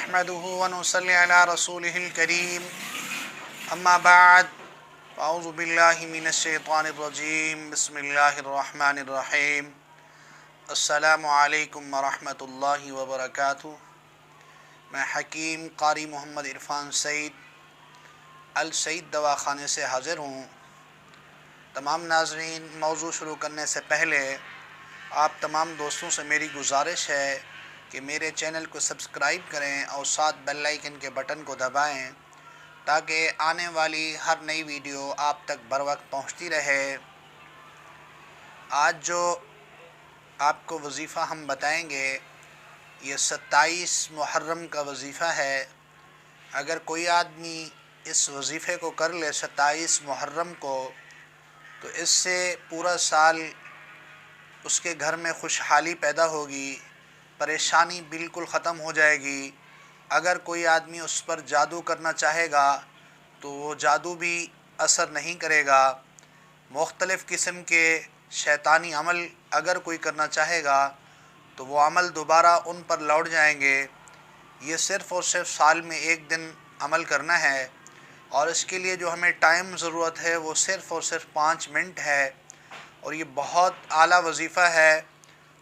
नहमदुहु व नुसल्ली अला रसूलिहिल करीम अम्मा बाद अऊज़ु बिल्लाहि मिनश शैतानिर रजीम बिस्मिल्लाहिर रहमानिर रहीम अस्सलामु अलैकुम व रहमतुल्लाहि व बरकातुहू। मैं हकीम कारी मोहम्मद इरफान सईद अल सईद दवाखाने से हाज़िर हूँ। तमाम नाज़रीन, मौजू शुरू करने से पहले आप तमाम दोस्तों से मेरी गुजारिश है कि मेरे चैनल को सब्सक्राइब करें और साथ बेल आइकन के बटन को दबाएं ताकि आने वाली हर नई वीडियो आप तक बर वक्त पहुँचती रहे। आज जो आपको वजीफ़ा हम बताएंगे ये 27 मुहर्रम का वजीफ़ा है। अगर कोई आदमी इस वजीफ़े को कर ले 27 मुहर्रम को, तो इससे पूरा साल उसके घर में खुशहाली पैदा होगी, परेशानी बिल्कुल ख़त्म हो जाएगी। अगर कोई आदमी उस पर जादू करना चाहेगा तो वो जादू भी असर नहीं करेगा। मुख्तलिफ़ किस्म के शैतानी अमल अगर कोई करना चाहेगा तो वो अमल दोबारा उन पर लौट जाएंगे। ये सिर्फ़ और सिर्फ साल में एक दिन अमल करना है और इसके लिए जो हमें टाइम ज़रूरत है वो सिर्फ़ और सिर्फ 5 मिनट है और ये बहुत आला वजीफ़ा है।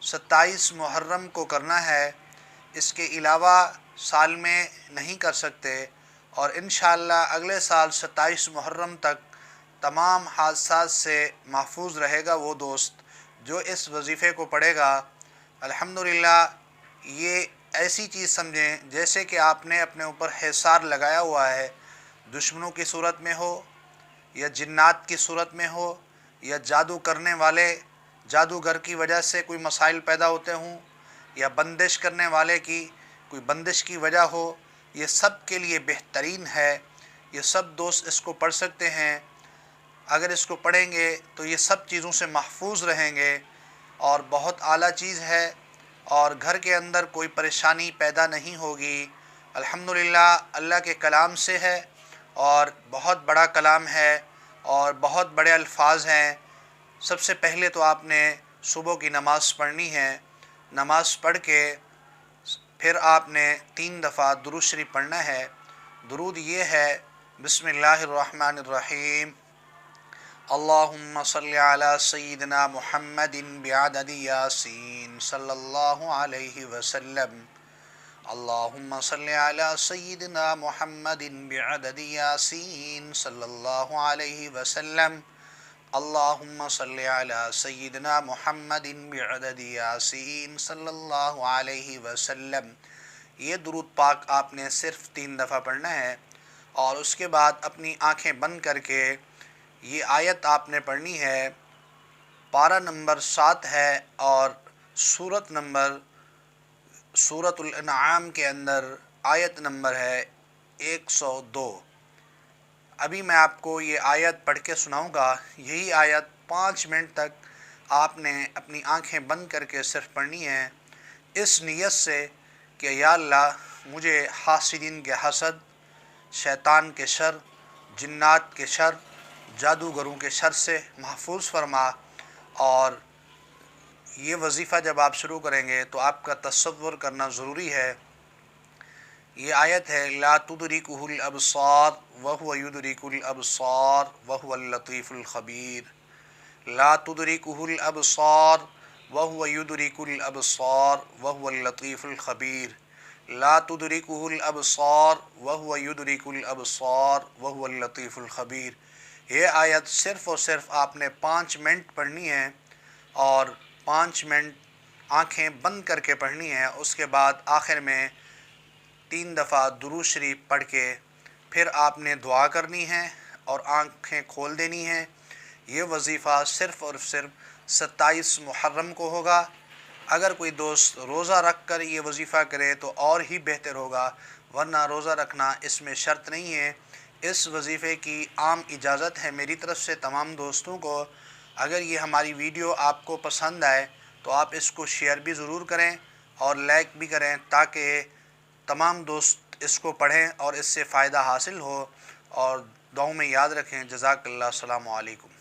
27 मुहर्रम को करना है, इसके अलावा साल में नहीं कर सकते। और इंशाअल्लाह अगले साल 27 मुहर्रम तक तमाम हादसात से महफूज रहेगा वो दोस्त जो इस वजीफ़े को पढ़ेगा। अल्हम्दुलिल्लाह ये ऐसी चीज़ समझें जैसे कि आपने अपने ऊपर हिसार लगाया हुआ है, दुश्मनों की सूरत में हो या जिन्नात की सूरत में हो या जादू करने वाले जादूगर की वजह से कोई मसाइल पैदा होते हों या बंदिश करने वाले की कोई बंदिश की वजह हो। ये सब के लिए बेहतरीन है। ये सब दोस्त इसको पढ़ सकते हैं। अगर इसको पढ़ेंगे तो ये सब चीज़ों से महफूज रहेंगे और बहुत आला चीज़ है और घर के अंदर कोई परेशानी पैदा नहीं होगी। अल्हम्दुलिल्लाह अल्लाह के कलाम से है और बहुत बड़ा कलाम है और बहुत बड़े अल्फाज हैं। सबसे पहले तो आपने सुबह की नमाज़ पढ़नी है। नमाज़ पढ़ के फिर आपने 3 दफ़ा दुरूद शरीफ पढ़ना है। दुरूद ये है, बिस्मिल्लाहिर्रहमानिर्रहीम, अल्लाहुम्मा सल्ली अला सय्यिदिना मुहम्मदिन बिअददि यासीन सल्लल्लाहु अलैहि वसल्लम, अल्लाहुम्मा सल्ली अला सय्यिदिना मुहम्मदिन बिअददि यासीन सल्लल्लाहु अलैहि वसल्लम, अल्लाहुम्मा सल्ली अला सय्यिदिना मुहम्मदिन बिअददि यासीन सल्लल्लाहु अलैहि वसल्लम। ये दुरूद पाक आपने सिर्फ़ 3 दफ़ा पढ़ना है और उसके बाद अपनी आँखें बंद करके ये आयत आपने पढ़नी है। पारा नंबर 7 है और सूरतुल अनआम के अंदर आयत नंबर है 102। अभी मैं आपको ये आयत पढ़ के सुनाऊँगा। यही आयत 5 मिनट तक आपने अपनी आँखें बंद करके सिर्फ पढ़नी है, इस नीयत से कि या अल्लाह मुझे हासिदीन के हसद, शैतान के शर, जिन्नात के शर, जादूगरों के शर से महफूज फरमा। और ये वजीफ़ा जब आप शुरू करेंगे तो आपका तसव्वुर करना ज़रूरी है। ये आयत है, ला तुदरिकुहुल अबसार व हुवा युदरिकुल अबसार व हुवल लतीफ़ुल ख़बीर, ला तुदरिकुहुल अबसार व हुवा युदरिकुल अबसार व हुवल लतीफ़ुल ख़बीर, ला तुदरिकुहुल अबसार व हुवा युदरिकुल अबसार व हुवल लतीफ़ुल ख़बीर। ये आयत सिर्फ़ और सिर्फ आपने 5 मिनट पढ़नी है और 5 मिनट आँखें बंद करके पढ़नी है। उसके बाद आखिर में 3 दफ़ा दुरूद शरीफ पढ़ के फिर आपने दुआ करनी है और आँखें खोल देनी है। ये वजीफ़ा सिर्फ़ और सिर्फ 27 मुहर्रम को होगा। अगर कोई दोस्त रोज़ा रख कर ये वजीफ़ा करे तो और ही बेहतर होगा, वरना रोज़ा रखना इसमें शर्त नहीं है। इस वजीफ़े की आम इजाज़त है मेरी तरफ़ से तमाम दोस्तों को। अगर ये हमारी वीडियो आपको पसंद आए तो आप इसको शेयर भी ज़रूर करें और लाइक भी करें ताकि तमाम दोस्त इसको पढ़ें और इससे फ़ायदा हासिल हो। और दुआओं में याद रखें। जज़ाकल्लाह। अस्सलामु अलैकुम।